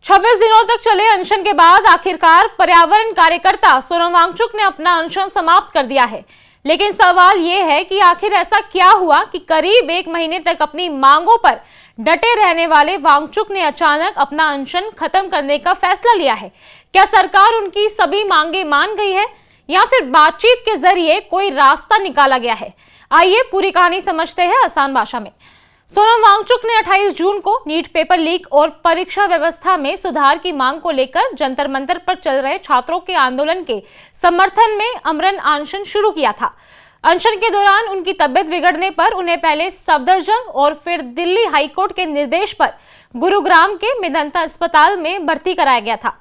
26 दिनों तक चले अनशन के बाद आखिरकार पर्यावरण कार्यकर्ता सोनम वांगचुक ने अपना अनशन समाप्त कर दिया है। लेकिन सवाल यह है कि आखिर ऐसा क्या हुआ कि करीब 1 महीने तक अपनी मांगों पर डटे रहने वाले वांगचुक ने अचानक अपना अनशन खत्म करने का फैसला लिया है। क्या सरकार उनकी सभी मांगे मान गई है या फिर बातचीत के जरिए कोई रास्ता निकाला गया है? आइए पूरी कहानी समझते हैं आसान भाषा में। सोनम वांगचुक ने 28 जून को नीट पेपर लीक और परीक्षा व्यवस्था में सुधार की मांग को लेकर जंतर मंतर पर चल रहे छात्रों के आंदोलन के समर्थन में आमरण अनशन शुरू किया था। अनशन के दौरान उनकी तबियत बिगड़ने पर उन्हें पहले सफदरजंग और फिर दिल्ली हाईकोर्ट के निर्देश पर गुरुग्राम के मेदांता अस्पताल में भर्ती कराया गया था।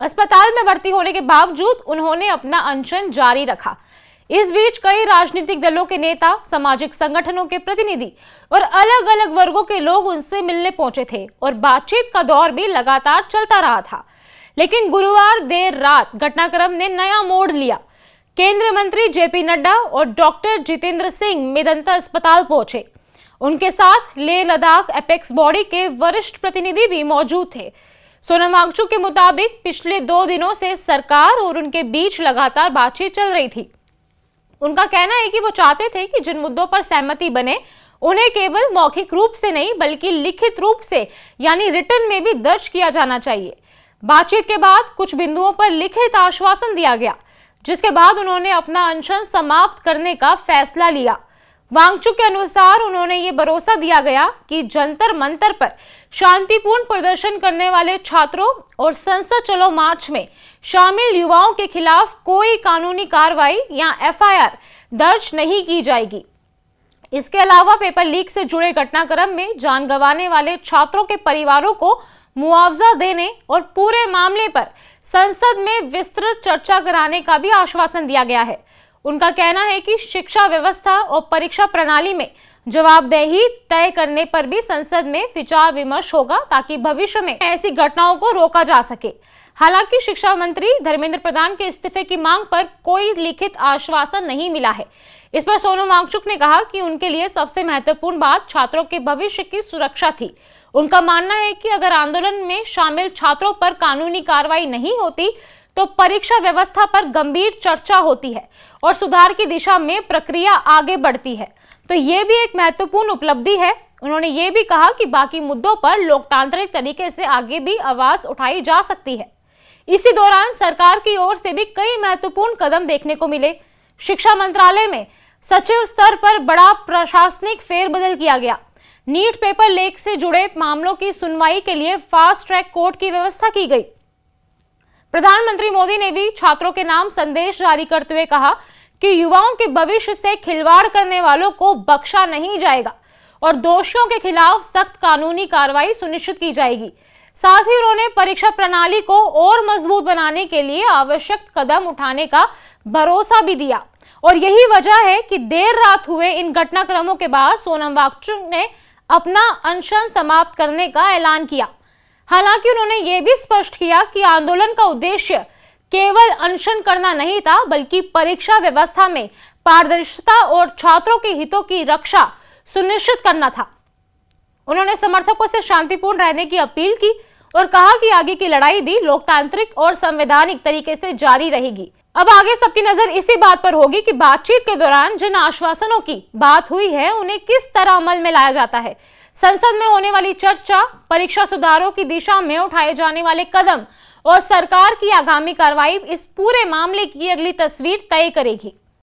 अस्पताल में भर्ती होने के बावजूद उन्होंने अपना अनशन जारी रखा। इस बीच कई राजनीतिक दलों के नेता, सामाजिक संगठनों के प्रतिनिधि और अलग अलग वर्गों के लोग उनसे मिलने पहुंचे थे और बातचीत का दौर भी लगातार चलता रहा था। लेकिन गुरुवार देर रात घटनाक्रम ने नया मोड़ लिया। केंद्रीय मंत्री जेपी नड्डा और डॉक्टर जितेंद्र सिंह मेदांता अस्पताल पहुंचे। उनके साथ लेह लद्दाख एपेक्स बॉडी के वरिष्ठ प्रतिनिधि भी मौजूद थे। सोनम वांगचुक के मुताबिक पिछले 2 दिनों से सरकार और उनके बीच लगातार बातचीत चल रही थी। उनका कहना है कि वो चाहते थे कि जिन मुद्दों पर सहमति बने उन्हें केवल मौखिक रूप से नहीं बल्कि लिखित रूप से यानी रिटन में भी दर्ज किया जाना चाहिए। बातचीत के बाद कुछ बिंदुओं पर लिखित आश्वासन दिया गया, जिसके बाद उन्होंने अपना अनशन समाप्त करने का फैसला लिया। वांगचुक के अनुसार उन्होंने ये भरोसा दिया गया कि जंतर मंतर पर शांतिपूर्ण प्रदर्शन करने वाले छात्रों और संसद चलो मार्च में शामिल युवाओं के खिलाफ कोई कानूनी कार्रवाई या एफआईआर दर्ज नहीं की जाएगी। इसके अलावा पेपर लीक से जुड़े घटनाक्रम में जान गंवाने वाले छात्रों के परिवारों को मुआवजा देने और पूरे मामले पर संसद में विस्तृत चर्चा कराने का भी आश्वासन दिया गया है। उनका कहना है कि शिक्षा व्यवस्था और परीक्षा प्रणाली में जवाबदेही तय करने पर भी संसद में विचार विमर्श होगा ताकि भविष्य में ऐसी घटनाओं को रोका जा सके। हालांकि शिक्षा मंत्री धर्मेंद्र प्रधान के इस्तीफे की मांग पर कोई लिखित आश्वासन नहीं मिला है। इस पर सोनम वांगचुक ने कहा कि उनके लिए सबसे महत्वपूर्ण बात छात्रों के भविष्य की सुरक्षा थी। उनका मानना है कि अगर आंदोलन में शामिल छात्रों पर कानूनी कार्रवाई नहीं होती तो परीक्षा व्यवस्था पर गंभीर चर्चा होती है और सुधार की दिशा में प्रक्रिया आगे बढ़ती है। तो ये भी एक महत्वपूर्ण उपलब्धि है। उन्होंने ये भी कहा कि बाकी मुद्दों पर लोकतांत्रिक तरीके से आगे भी आवाज उठाई जा सकती है। इसी दौरान सरकार की ओर से भी कई महत्वपूर्ण कदम देखने को मिले। शिक्षा मंत्रालय में सचिव स्तर पर बड़ा प्रशासनिक फेरबदल किया गया। नीट पेपर लीक से जुड़े मामलों की सुनवाई के लिए फास्ट ट्रैक कोर्ट की व्यवस्था की गई। प्रधानमंत्री मोदी ने भी छात्रों के नाम संदेश जारी करते हुए कहा कि युवाओं के भविष्य से खिलवाड़ करने वालों को बख्शा नहीं जाएगा और दोषियों के खिलाफ सख्त कानूनी कार्रवाई सुनिश्चित की जाएगी। साथ ही उन्होंने परीक्षा प्रणाली को और मजबूत बनाने के लिए आवश्यक कदम उठाने का भरोसा भी दिया। और यही वजह है कि देर रात हुए इन घटनाक्रमों के बाद सोनम वांगचुक ने अपना अनशन समाप्त करने का ऐलान किया। हालांकि उन्होंने ये भी स्पष्ट किया कि आंदोलन का उद्देश्य केवल अनशन करना नहीं था बल्कि परीक्षा व्यवस्था में पारदर्शिता और छात्रों के हितों की रक्षा सुनिश्चित करना था। उन्होंने समर्थकों से शांतिपूर्ण रहने की अपील की और कहा कि आगे की लड़ाई भी लोकतांत्रिक और संवैधानिक तरीके से जारी रहेगी। अब आगे सबकी नजर इसी बात पर होगी कि बातचीत के दौरान जिन आश्वासनों की बात हुई है उन्हें किस तरह अमल में लाया जाता है। संसद में होने वाली चर्चा, परीक्षा सुधारों की दिशा में उठाए जाने वाले कदम और सरकार की आगामी कार्रवाई इस पूरे मामले की अगली तस्वीर तय करेगी।